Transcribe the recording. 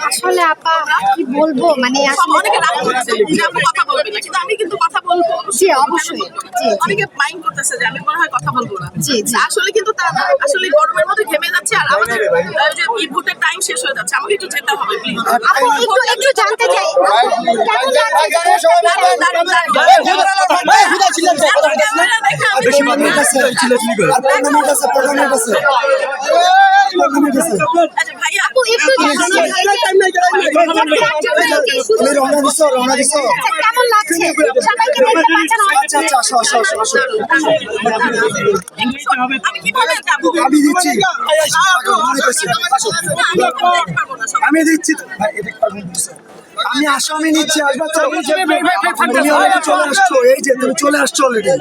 আসলে আপা কি বলবো, মানে আমি কিন্তু কথা বলবো। জি অবশ্যই, অনেকে মাইন্ড করতেছে যে আমি মনে হয় কথা বলবো না। জি আসলে কিন্তু তা না, আসলে গরমের মধ্যে ঘেমে যাচ্ছে আর আমাদের যে ভোটের টাইম শেষ হয়ে যাচ্ছে, আমাকে একটু যেতে হবে প্লিজ। আপু একটু জানতে চাই কেমন লাগছে সবাইকে দেখতে পাচ্ছেন? আমি দিচ্ছি, আমি দিচ্ছি, আমি আসামি নিচ্ছি। আসবা চলে আসছো, এই যে তুমি চলে আসছো অলরেডি।